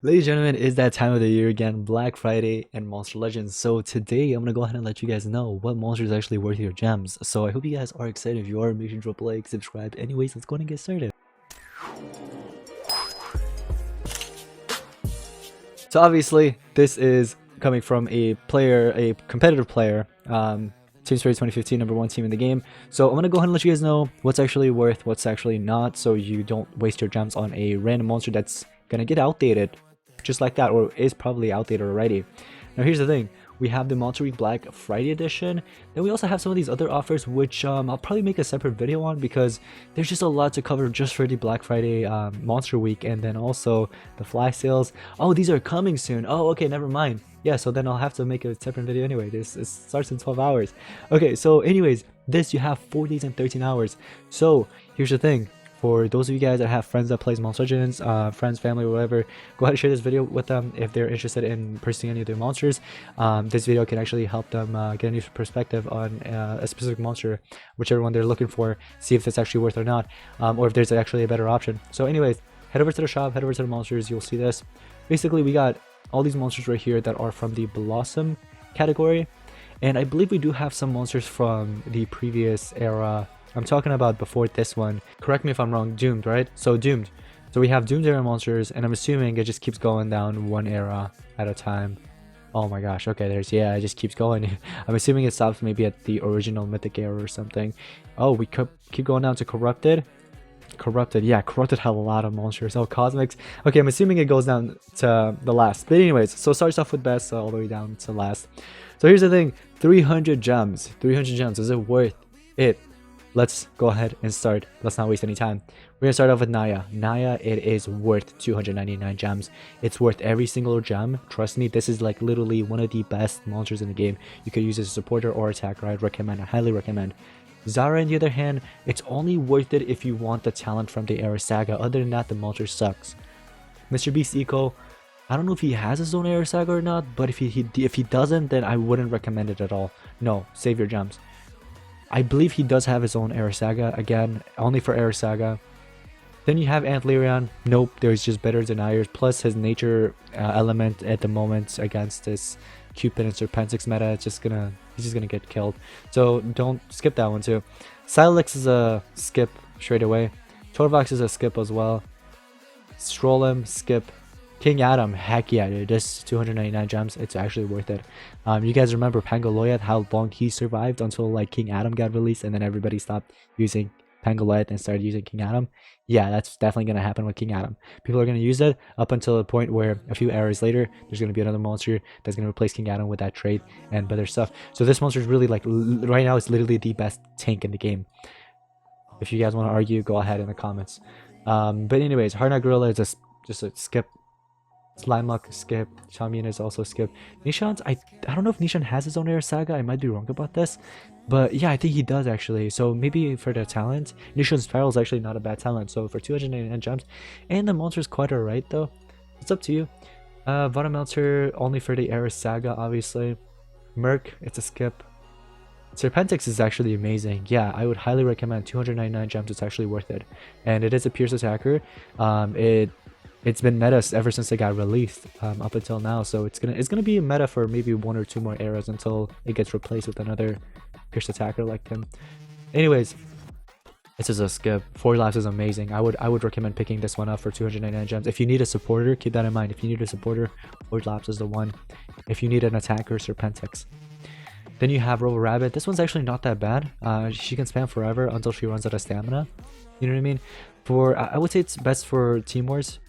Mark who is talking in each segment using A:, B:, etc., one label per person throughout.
A: Ladies and gentlemen, it's that time of the year again, Black Friday and Monster Legends. So today I'm gonna go ahead and let you guys know what monster is actually worth your gems. So I hope you guys are excited. If you are, make sure to drop a like, subscribe. Anyways, let's go ahead and get started. So obviously, this is coming from a competitive player, Team Spirit 2015, number 1 team in the game. So I'm gonna go ahead and let you guys know what's actually worth, what's actually not, so you don't waste your gems on a random monster that's gonna get outdated just like that, or is probably outdated already. Now here's the thing, we have the Monster Week Black Friday edition, then we also have some of these other offers which I'll probably make a separate video on because there's just a lot to cover just for the Black Friday Monster Week, and then also the flash sales. Oh, these are coming soon. Oh, okay, never mind. Yeah, so then I'll have to make a separate video anyway. This starts in 12 hours. Okay, so anyways, this you have 4 days and 13 hours. So here's the thing, for those of you guys that have friends that plays Monster Legends, friends, family, or whatever, go ahead and share this video with them if they're interested in pursuing any of their monsters. This video can actually help them get a new perspective on a specific monster, whichever one they're looking for, see if it's actually worth or not, or if there's actually a better option. So anyways, head over to the shop, head over to the monsters, you'll see this. Basically, we got all these monsters right here that are from the Blossom category, and I believe we do have some monsters from the previous era. I'm talking about before this one. Correct me if I'm wrong. Doomed, right? So Doomed. So we have Doomed era monsters, and I'm assuming it just keeps going down one era at a time. Oh my gosh. Okay, yeah, it just keeps going. I'm assuming it stops maybe at the original Mythic era or something. Oh, we could keep going down to Corrupted. Corrupted, yeah, Corrupted had a lot of monsters. Oh, Cosmics. Okay, I'm assuming it goes down to the last. But anyways, so it starts off with best all the way down to last. So here's the thing, 300 gems. 300 gems, is it worth it? Let's go ahead and start. Let's not waste any time. We're gonna start off with Naya. Naya, it is worth 299 gems. It's worth every single gem. Trust me, this is like literally one of the best monsters in the game. You could use as a supporter or attacker. I'd recommend, I highly recommend. Zara, on the other hand, it's only worth it if you want the talent from the Era Saga. Other than that, the monster sucks. Mr. Beast Eco, I don't know if he has his own Era Saga or not, but if he doesn't, then I wouldn't recommend it at all. No, save your gems. I believe he does have his own Era Saga, again, only for Era Saga. Then you have Antlerion. Nope, there's just better deniers. Plus his nature element at the moment against this Cupid and Serpentix meta, he's just gonna get killed. So don't skip that one too. Silex is a skip straight away. Torvox is a skip as well. Strollum, skip. King Adam, heck yeah, dude, this 299 gems, it's actually worth it. You guys remember Pangaloyat, how long he survived until like King Adam got released and then everybody stopped using Pangaloyat and started using King Adam? Yeah, that's definitely going to happen with King Adam. People are going to use it up until the point where a few eras later, there's going to be another monster that's going to replace King Adam with that trait and better stuff. So this monster is really like, right now it's literally the best tank in the game. If you guys want to argue, go ahead in the comments. But anyways, Hard Gorilla is just a skip. Slimeluck, skip. Charmian is also skip. Nishan's, I don't know if Nishan has his own Air Saga. I might be wrong about this. But yeah, I think he does actually. So maybe for the talent, Nishan's Spiral is actually not a bad talent. So for 299 gems, and the monster's quite alright though. It's up to you. Vatamelter only for the Air Saga, obviously. Merc, it's a skip. Serpentix is actually amazing. Yeah, I would highly recommend 299 gems. It's actually worth it. And it is a pierce attacker. It's been meta ever since it got released up until now, so it's gonna be a meta for maybe 1 or 2 more eras until it gets replaced with another pierce attacker like him. Anyways, this is a skip. 4 laps is amazing. I would recommend picking this one up for 299 gems. If you need a supporter, keep that in mind. If you need a supporter, 4 laps is the one. If you need an attacker, Serpentix. Then you have Robo Rabbit. This one's actually not that bad. She can spam forever until she runs out of stamina. You know what I mean? I would say it's best for team wars,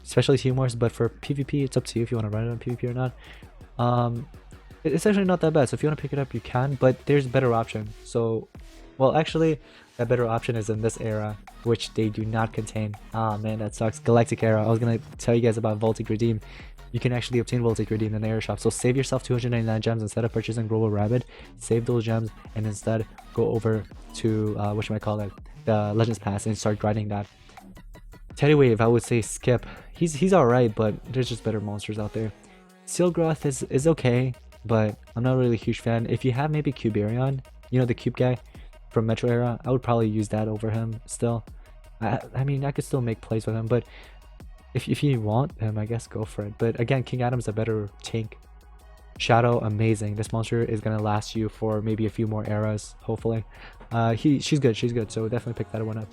A: especially team wars, but for PvP, it's up to you if you want to run it on PvP or not. It's actually not that bad, so if you want to pick it up, you can, but there's a better option. So, well, actually, that better option is in this era, which they do not contain. Ah, man, that sucks. Galactic era. I was going to tell you guys about Voltic Redeem. You can actually obtain Voltic Redeem in the air shop, so save yourself 299 gems instead of purchasing Robo Rabbit. Save those gems, and instead go over to, the Legends Pass, and start grinding that. Teddy Wave, I would say skip. He's alright, but there's just better monsters out there. Sealgroth is okay, but I'm not really a huge fan. If you have maybe Cuberion, you know, the Cube guy from Metro era, I would probably use that over him still. I mean, I could still make plays with him, but If you want him, I guess go for it. But again, King Adam's a better tank. Shadow, amazing. This monster is gonna last you for maybe a few more eras, hopefully. She's good, so definitely pick that one up.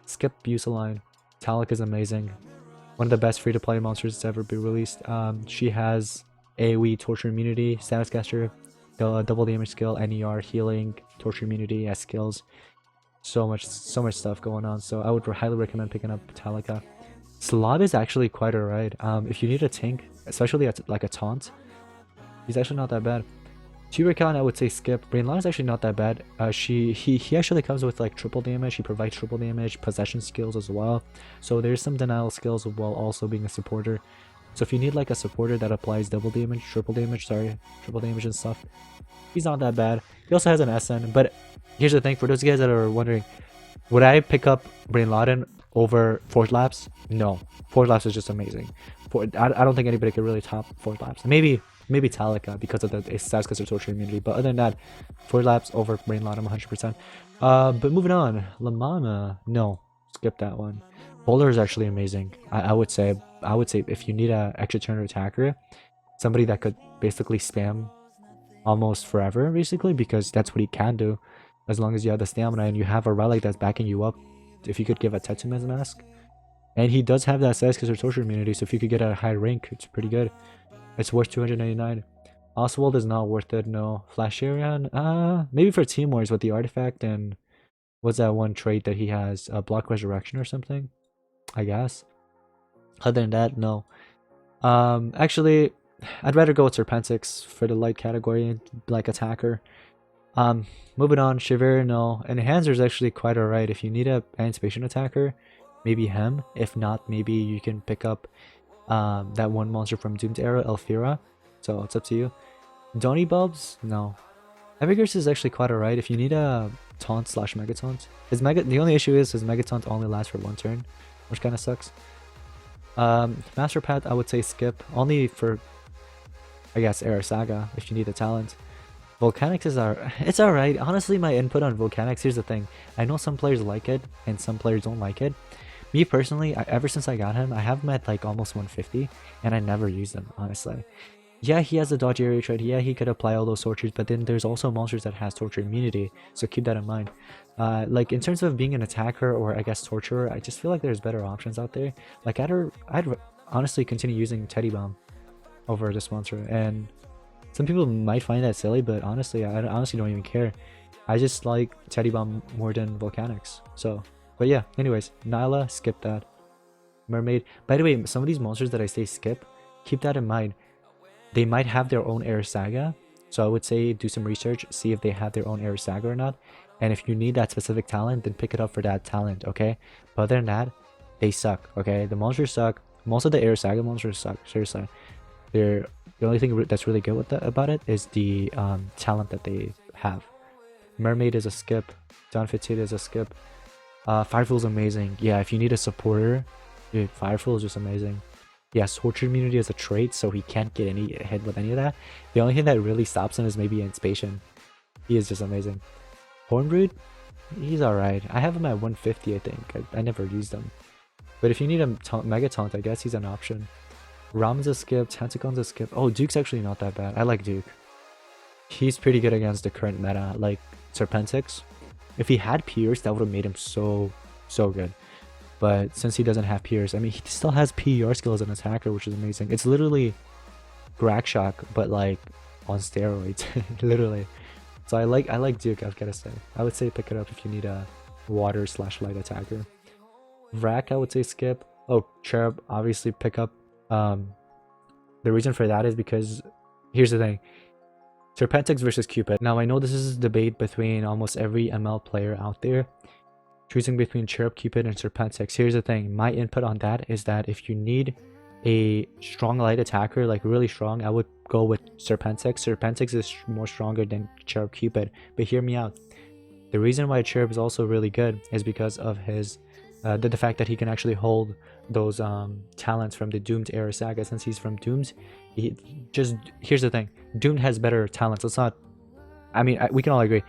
A: Skip Busaline. Talik is amazing. One of the best free-to-play monsters to ever be released. She has AoE torture immunity, status caster, double damage skill, NER, healing, torture immunity as skills. So much stuff going on. So I would highly recommend picking up Talika. Slav is actually quite alright. If you need a tank, especially like a taunt, he's actually not that bad. Turrican, I would say skip. Brainlon is actually not that bad. He actually comes with like triple damage. He provides triple damage, possession skills as well. So there's some denial skills while also being a supporter. So if you need like a supporter that applies triple damage and stuff, he's not that bad. He also has an SN. But here's the thing, for those guys that are wondering, would I pick up Brain Laden over Force Lapse? No. Force Lapse is just amazing. I don't think anybody could really top Force Lapse. Maybe Talika because of the stats because of torture immunity. But other than that, Force Lapse over Brain Laden 100%. But moving on, Lamana, no. Skip that one. Bowler is actually amazing. I would say if you need a extra turn attacker, somebody that could basically spam almost forever, basically, because that's what he can do. As long as you have the stamina and you have a relic that's backing you up, if you could give a Tetsume's mask. And he does have that Sasuke or torture immunity, so if you could get a high rank, it's pretty good. It's worth 299. Oswald is not worth it, no. Flasharian, maybe for Team Wars with the artifact and what's that one trait that he has? Block Resurrection or something, I guess. Other than that, no. Actually, I'd rather go with Serpentix for the light category, like attacker. Moving on, Shiver, no. Enhancer is actually quite alright. If you need a anticipation attacker, maybe him. If not, maybe you can pick up that one monster from Doomed Era, Elfira. So it's up to you. Donny Bulbs, no. Evergears is actually quite alright. If you need a taunt slash mega taunt, the only issue is his mega taunt only lasts for one turn, which kind of sucks. Master Path, I would say skip, only for, I guess, Era Saga if you need a talent. Volcanics is it's alright. Honestly, my input on Volcanics, here's the thing. I know some players like it and some players don't like it. Me personally, ever since I got him, I have him at like almost 150 and I never use him, honestly. Yeah, he has a dodge area trait. Yeah, he could apply all those tortures, but then there's also monsters that has torture immunity, so keep that in mind. Like in terms of being an attacker or I guess torturer, I just feel like there's better options out there. Like I'd honestly continue using Teddy Bomb over this monster, and some people might find that silly, but honestly, I honestly don't even care. I just like Teddy Bomb more than Volcanics. So, but yeah, anyways, Nyla, skip that. Mermaid. By the way, some of these monsters that I say skip, keep that in mind. They might have their own Air Saga, so I would say do some research, see if they have their own Air Saga or not. And if you need that specific talent, then pick it up for that talent, okay? But other than that, they suck, okay? The monsters suck. Most of the Air Saga monsters suck, seriously. The only thing that's really good with about it is the talent that they have. Mermaid is a skip. Don Fitted is a skip. Fireful is amazing. Yeah, if you need a supporter, dude, Fireful is just amazing. Yes, torture immunity is a trait, so he can't get any hit with any of that. The only thing that really stops him is maybe Anticipation. He is just amazing. Hornbrood, he's alright. I have him at 150, I think. I never used him. But if you need a Mega Taunt, I guess he's an option. Ramen's a skip, Tantacon's a skip. Oh, Duke's actually not that bad. I like Duke. He's pretty good against the current meta, like Serpentix. If he had Pierce, that would have made him so good. But since he doesn't have Pierce, I mean, he still has PER skill as an attacker, which is amazing. It's literally Crack Shock, but like on steroids, literally. So I like Duke, I've gotta say. I would say pick it up if you need a water slash light attacker. Vrak, I would say skip. Oh, Cherub, obviously pick up. The reason for that is because, here's the thing. Serpentix versus Cupid. Now I know this is a debate between almost every ML player out there, choosing between Cherub, Cupid, and Serpentix. Here's the thing, my input on that is that if you need a strong light attacker, like really strong, I would go with Serpentix. Serpentix is more stronger than Cherub Cupid, but hear me out. The reason why Cherub is also really good is because of his the fact that he can actually hold those talents from the Doomed Era Saga. Since he's from Doomed, here's the thing, Doomed has better talents. Let's not, I mean, we can all agree,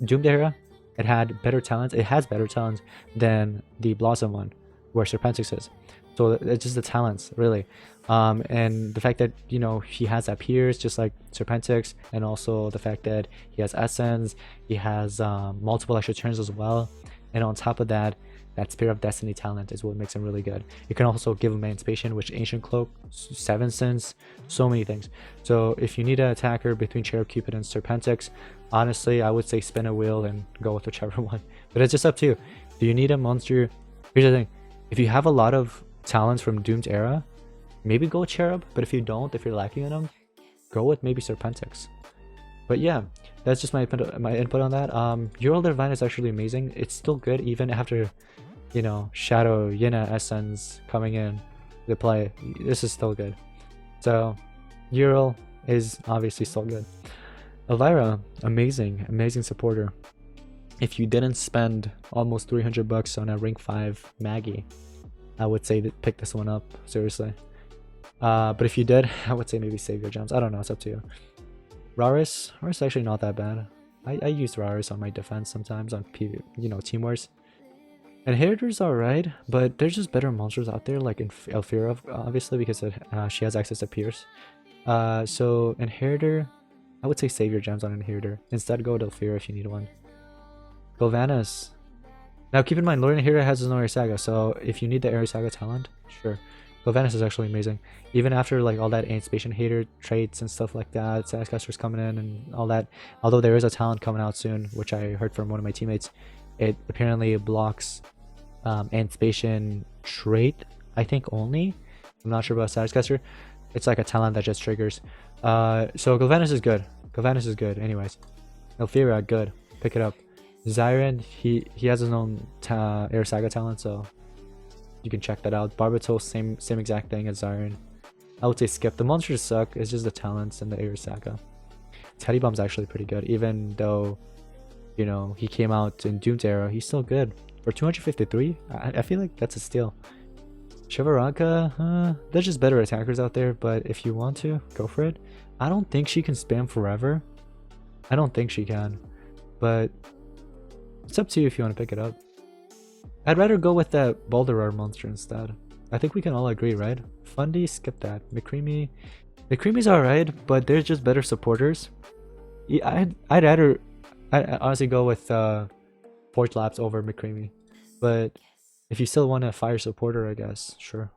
A: Doomed Era, it had better talents. It has better talents than the Blossom one, where Serpentix is. So it's just the talents, really. And the fact that, you know, he has that Pierce, just like Serpentix, and also the fact that he has Essence, he has multiple extra turns as well. And on top of that, that Spear of Destiny talent is what makes him really good. You can also give him Emancipation, which Ancient Cloak, 7 cents, so many things. So if you need an attacker between Cherub Cupid and Serpentix, honestly, I would say spin a wheel and go with whichever one. But it's just up to you. Do you need a monster? Here's the thing. If you have a lot of talents from Doomed Era, maybe go with Cherub. But if you don't, if you're lacking in them, go with maybe Serpentix. But yeah, that's just my input on that. Ural Divine is actually amazing. It's still good even after, you know, Shadow Yina Essence coming in to play. This is still good. So Ural is obviously still good. Elvira, amazing supporter. If you didn't spend almost 300 bucks on a rank 5 Maggie, I would say that pick this one up, seriously. But if you did, I would say maybe save your gems. I don't know, it's up to you. Raris is actually not that bad. I use Raris on my defense sometimes on Team Wars. Inheritor's alright, but there's just better monsters out there, like in Elfira, obviously, because she has access to Pierce. So Inheritor, I would say save your gems on Inheritor. Instead, go with Elfira if you need one. Golvanus. Now keep in mind, Lord Inheritor has no Air Saga, so if you need the Air Saga talent, sure. Golvanus is actually amazing. Even after like all that Anticipation Hater traits and stuff like that, Satiscaster's coming in and all that, although there is a talent coming out soon, which I heard from one of my teammates, it apparently blocks Anticipation trait, I think only. I'm not sure about Satiscaster. It's like a talent that just triggers. So Golvanus is good. Golvanus is good. Anyways, Elfira, good. Pick it up. Zyron, he has his own Air Saga talent, so you can check that out. Barbatos, same exact thing as Zyron. I would say skip. The monsters suck. It's just the talents and the Air Saga. Teddy Bomb's actually pretty good, even though, you know, he came out in Doomed Era. He's still good for 253. I feel like that's a steal. Shivaranka, there's just better attackers out there, but if you want to, go for it. I don't think she can spam forever. I don't think she can, but it's up to you if you want to pick it up. I'd rather go with that Balderar monster instead. I think we can all agree, right? Fundy, skip that. McCreamy's alright, but there's just better supporters. I'd honestly go with Forge Labs over McCreamy. But if you still want a fire supporter, I guess, sure.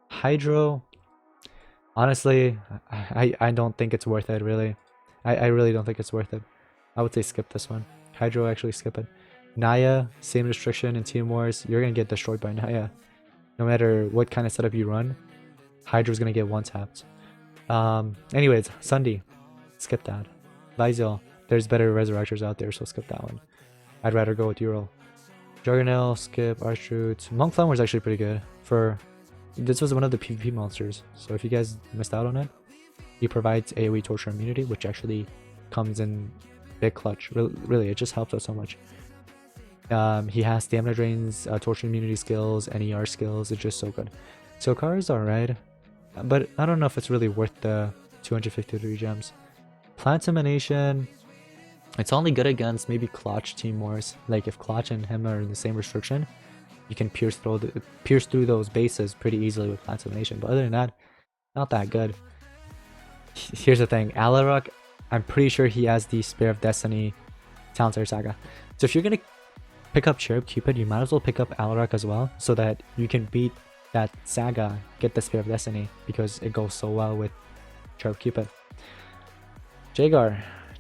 A: Hydro, honestly, I don't think it's worth it, really. I really don't think it's worth it. I would say skip this one. Hydro, actually skip it. Naya, same restriction in Team Wars. You're going to get destroyed by Naya. No matter what kind of setup you run, Hydra's going to get one-tapped. Anyways, Sunday, skip that. Vyzel, there's better Resurrectors out there, so skip that one. I'd rather go with Ural. Juggernail, skip, Archroot. Monk Flower is actually pretty good. This was one of the PvP monsters, so if you guys missed out on it, he provides AoE Torture Immunity, which actually comes in big clutch. Really, it just helps us so much. He has Stamina Drains, Torture Immunity skills, NER skills. It's just so good. Silkar is alright, but I don't know if it's really worth the 253 gems. Plant Emanation, it's only good against maybe Clutch Team Wars. Like if Clutch and him are in the same restriction, you can pierce through those bases pretty easily with Plant Emanation. But other than that, not that good. Here's the thing, Alarak, I'm pretty sure he has the Spear of Destiny Talent Air Saga. So if you're gonna pick up Cherub Cupid, you might as well pick up Alarak as well, so that you can beat that Saga, get the Spear of Destiny, because it goes so well with Cherub Cupid. Jagar,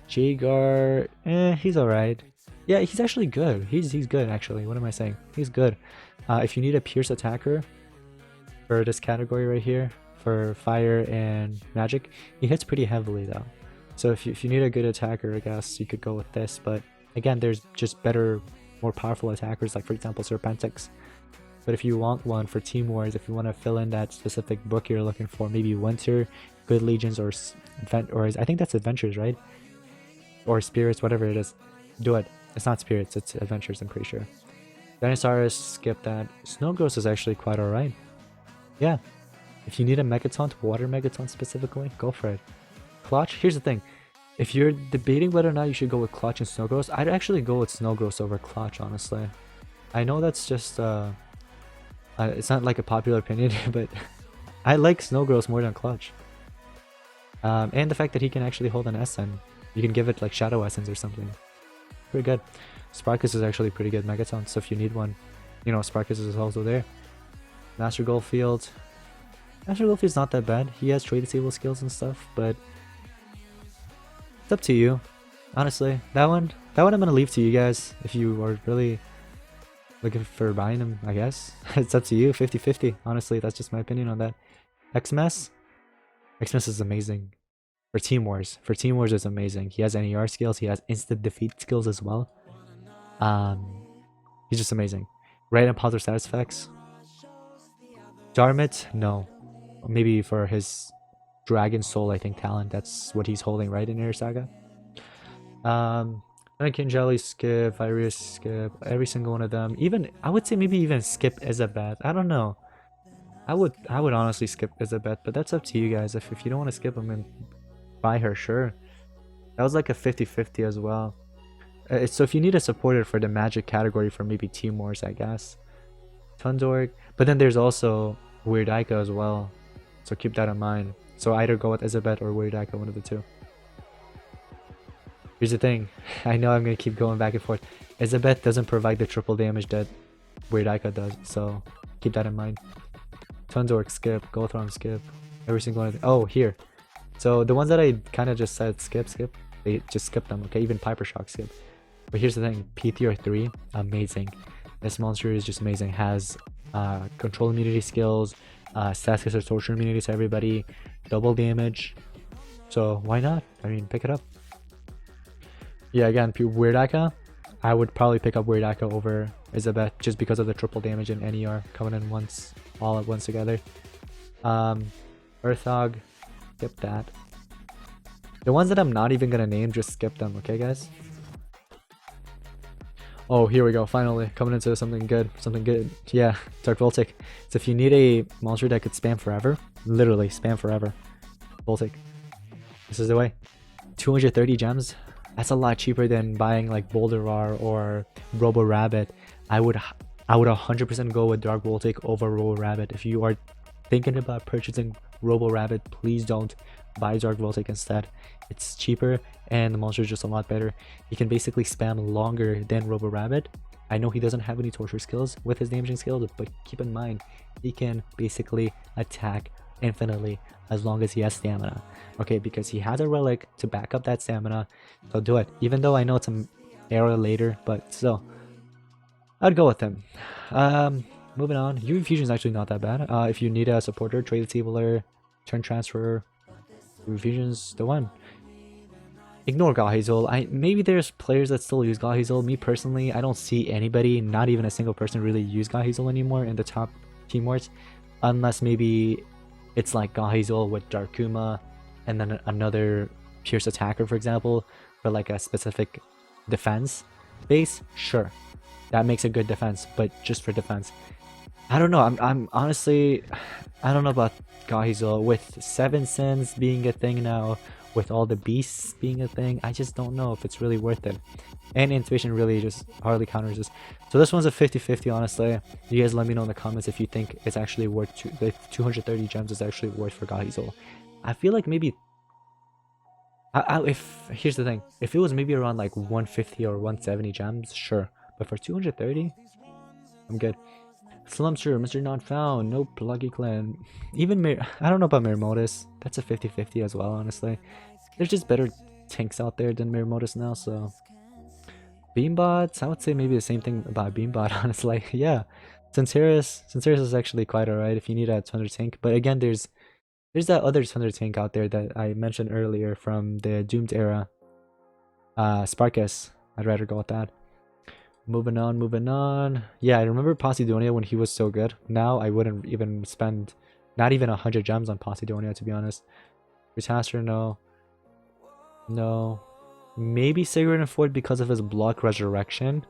A: he's alright. Yeah, he's actually good. He's good actually. What am I saying? He's good. If you need a Pierce attacker for this category right here, for fire and magic, he hits pretty heavily though. So if you need a good attacker, I guess you could go with this. But again, there's just better, more powerful attackers, like for example Serpentix. But if you want one for Team Wars, if you want to fill in that specific book you're looking for, maybe Winter, Good Legions, or I think that's Adventures, right? Or Spirits, whatever it is, do it. It's not Spirits, it's Adventures, I'm pretty sure. Dinosaurus, skip that. Snowghost is actually quite alright. Yeah. If you need a Megaton, Water Megaton specifically, go for it. Clutch, here's the thing. If you're debating whether or not you should go with Clutch and Snowghost, I'd actually go with Snowghost over Clutch, honestly. I know that's just It's not like a popular opinion, but I like Snow Girls more than Clutch. And the fact that he can actually hold an SN. You can give it like Shadow Essence or something. Pretty good. Sparkus is actually pretty good Megaton, so if you need one, you know, Sparkus is also there. Master Goldfield. Master Goldfield's not that bad. He has trade table skills and stuff, but it's up to you. Honestly, that one I'm gonna leave to you guys if you are really looking for buying them, I guess. It's up to you, 50-50. Honestly, that's just my opinion on that. Xmas? Xmas is amazing. For Team Wars. For Team Wars, it's amazing. He has NER skills. He has instant defeat skills as well. He's just amazing. Random positive status effects. Jarmit? No. Maybe for his Dragon Soul, I think, talent. That's what he's holding, right, in Air Saga? Anakin Jelly skip, Iris skip, every single one of them. Even, I would say maybe even skip Isabeth. I don't know. I would honestly skip Isabeth, but that's up to you guys. If you don't want to skip them and buy her, sure. That was like a 50-50 as well. So if you need a supporter for the magic category for maybe Team Wars, I guess. Tundorg. But then there's also Weird Ica as well. So keep that in mind. So either go with Isabeth or Weird Ica, one of the two. Here's the thing. I know I'm going to keep going back and forth. Isabeth doesn't provide the triple damage that Weird Ica does. So keep that in mind. Tundorg skip. Gothron skip. Every single one of them. Oh, here. So the ones that I kind of just said skip, they just skip them, okay? Even Piper Shock skip. But here's the thing, PTR3, amazing. This monster is just amazing. Has control immunity skills, status or torture immunity to everybody, double damage. So why not? I mean, pick it up. Yeah, again, Weird Ica. I would probably pick up Weird Ica over Isabeth just because of the triple damage and NER coming in once, all at once together. Earthog. Skip that. The ones that I'm not even gonna name, just skip them, okay guys? Oh, here we go, finally coming into something good, yeah. Dark Voltic. So if you need a monster that could spam forever, literally spam forever, Voltic, this is the way. 230 gems, that's a lot cheaper than buying like Boulderar or Robo Rabbit. I would 100% go with Dark Voltic over Robo Rabbit. If you are thinking about purchasing Robo Rabbit, please don't buy Dark Voltic instead. It's cheaper and the monster is just a lot better. He can basically spam longer than Robo Rabbit. I know he doesn't have any torture skills with his damaging skills, but keep in mind he can basically attack infinitely as long as he has stamina. Okay, because he has a relic to back up that stamina. So do it. Even though I know it's an era later, but still, I'd go with him. Moving on, UV Fusion is actually not that bad. If you need a supporter, trade tabler, turn transfer, UV Fusion's the one. Ignore Galhazel. Maybe there's players that still use Galhazel. Me personally, I don't see anybody, not even a single person, really use Galhazel anymore in the top Team Wars, unless maybe it's like Galhazel with Darkuma and then another Pierce attacker, for example, for like a specific defense base. Sure, that makes a good defense, but just for defense. I don't know. I'm honestly, I don't know about Galhazel with 7 sins being a thing now, with all the beasts being a thing. I just don't know if it's really worth it. And intuition really just hardly counters this. So this one's a 50-50, honestly. You guys let me know in the comments if you think it's actually worth the 230 gems is actually worth for Galhazel. I feel like maybe here's the thing, if it was maybe around like 150 or 170 gems, sure, but for 230, I'm good. Slumster, Mr. Not Found, no Pluggy Clan. Even I don't know about Miramotus. That's a 50-50 as well, honestly. There's just better tanks out there than Miramotus now, so. Beambots, I would say maybe the same thing about Beambot, honestly. Yeah. Sinceris is actually quite alright if you need a Thunder tank. But again, there's that other Thunder tank out there that I mentioned earlier from the Doomed era. Sparkus. I'd rather go with that. Moving on. Yeah, I remember Posidonia when he was so good. Now I wouldn't even spend not even 100 gems on Posidonia, to be honest. Retaster, no. Maybe Sigurd and Ford because of his block resurrection.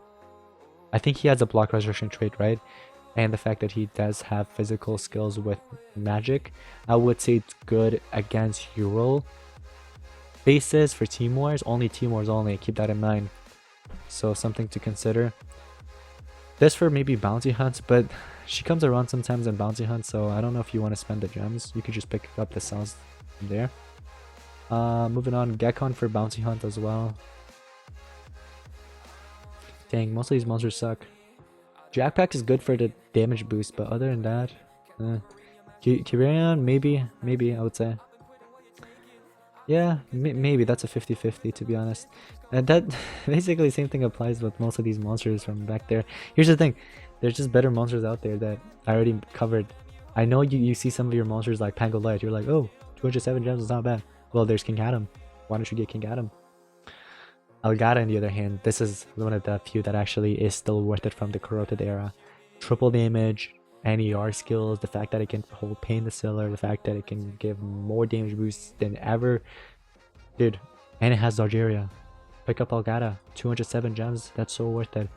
A: I think he has a block resurrection trait, right? And the fact that he does have physical skills with magic. I would say it's good against hero bases for Team Wars. Only Team Wars only. Keep that in mind. So something to consider. This for maybe bounty hunts, but she comes around sometimes in bounty hunt, so I don't know if you want to spend the gems. You could just pick up the cells from there. Moving on, Gekon for bounty hunt as well. Dang, most of these monsters suck. Jackpack is good for the damage boost, but other than that, Kirion, maybe I would say. Yeah, maybe that's a 50-50 to be honest. And that basically same thing applies with most of these monsters from back there. Here's the thing, there's just better monsters out there that I already covered. I know you see some of your monsters like Pangolight, you're like, oh, 207 gems is not bad. Well, there's King Adam. Why don't you get King Adam? Algara, on the other hand, this is one of the few that actually is still worth it from the corrupted era. Triple damage, NER skills, the fact that it can hold Pain the Sealer, the fact that it can give more damage boosts than ever. Dude, and it has Zargeria. Pick up Algara, 207 gems, that's so worth it.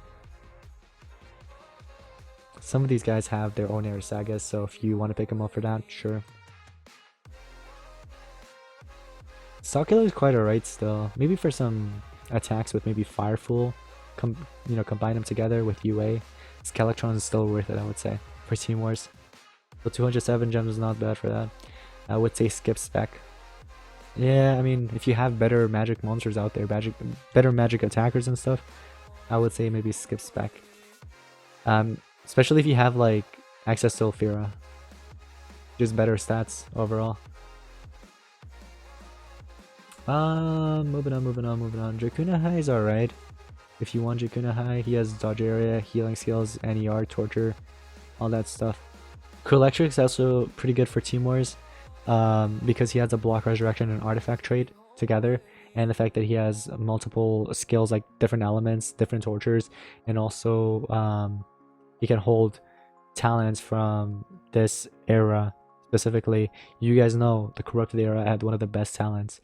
A: Some of these guys have their own era sagas, so if you want to pick them up for that, sure. Stalkiller is quite alright still. Maybe for some attacks with maybe Fireful, combine them together with UA. Skeletron is still worth it, I would say, for Team Wars. So 207 gems is not bad for that. I would say skip spec. Yeah, I mean, if you have better magic monsters out there, better magic attackers and stuff, I would say maybe skip spec. Especially if you have like access to Elfira. Just better stats overall. Moving on. Dracuna High is alright. If you want Dracuna High, he has dodge area, healing skills, NER, torture, all that stuff. Coelectric is also pretty good for Team Wars, because he has a block resurrection and artifact trait together, and the fact that he has multiple skills like different elements, different tortures, and also he can hold talents from this era specifically. You guys know the corrupted era had one of the best talents.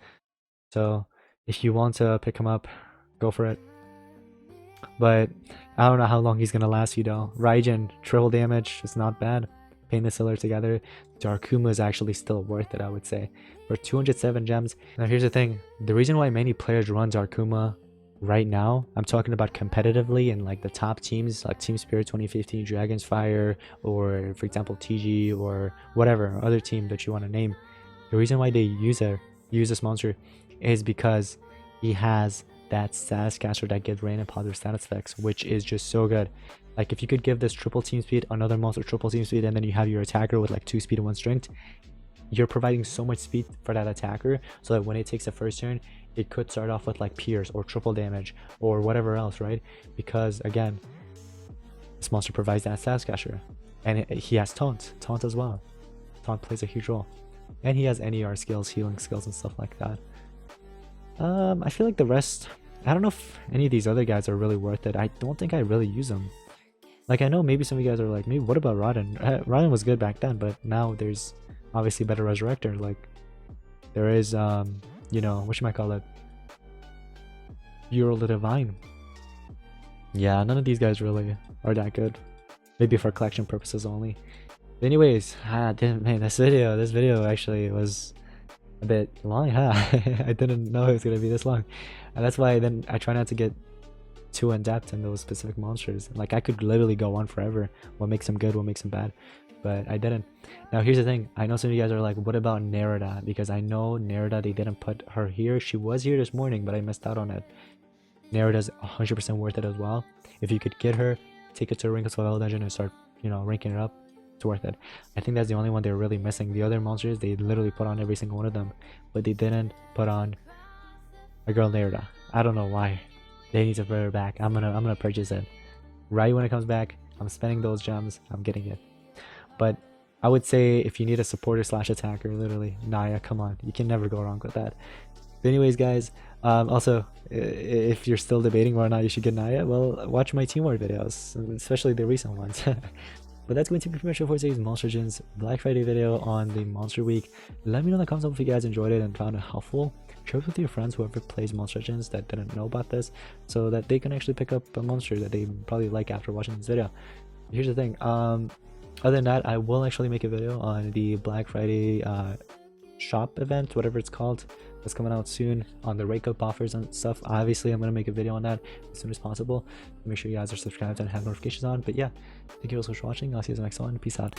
A: So if you want to pick him up, go for it. But I don't know how long he's gonna last you though. Raijin, triple damage is not bad. Pain the Sealer together. Darkuma is actually still worth it, I would say. For 207 gems. Now here's the thing. The reason why many players run Darkuma right now, I'm talking about competitively in like the top teams like Team Spirit 2015, Dragon's Fire, or for example TG or whatever other team that you want to name. The reason why they use this monster is because he has that status caster that gives random positive status effects, which is just so good. Like if you could give this triple team speed, another monster triple team speed, and then you have your attacker with like 2 speed and 1 strength, you're providing so much speed for that attacker so that when it takes a first turn, it could start off with like pierce or triple damage or whatever else, right? Because again, this monster provides that status caster, and he has taunt as well. Taunt plays a huge role, and he has NER skills, healing skills, and stuff like that. I feel like the rest, I don't know if any of these other guys are really worth it. I don't think I really use them. Like I know maybe some of you guys are like, maybe what about Rodden? Rodden was good back then, but now there's obviously better Resurrector. Like there is, you know, what should I call it? Ural the Divine. Yeah, none of these guys really are that good. Maybe for collection purposes only. But anyways, man, this video actually was a bit long, huh? I didn't know it was gonna be this long, and that's why then I try not to get too in depth in those specific monsters. Like I could literally go on forever. What makes them good? What makes them bad? But I didn't. Now here's the thing. I know some of you guys are like, what about Nerida? Because I know Nerida, they didn't put her here. She was here this morning, but I missed out on it. Nerida's 100% worth it as well. If you could get her, take it to a Wrinkle Survival Dungeon and start, you know, ranking it up. It's worth it. I think that's the only one they're really missing. The other monsters, they literally put on every single one of them, but they didn't put on a girl Nerida. I don't know why. They need to put her back. I'm gonna purchase it right when it comes back. I'm spending those gems. I'm getting it. But I would say if you need a supporter slash attacker, literally Naya, come on, you can never go wrong with that. But anyways, guys, also if you're still debating whether or not you should get Naya, well, watch my Team War videos, especially the recent ones. But that's going to be pretty much it for today's Monster Legends Black Friday video on the Monster Week. Let me know in the comments if you guys enjoyed it and found it helpful. Share it with your friends, whoever plays Monster Legends that didn't know about this, so that they can actually pick up a monster that they probably like after watching this video. Here's the thing, other than that, I will actually make a video on the Black Friday shop event, whatever it's called, that's coming out soon on the rake up offers and stuff. Obviously, I'm gonna make a video on that as soon as possible. Make sure you guys are subscribed and have notifications on. But yeah, thank you all so much for watching. I'll see you in the next one. Peace out.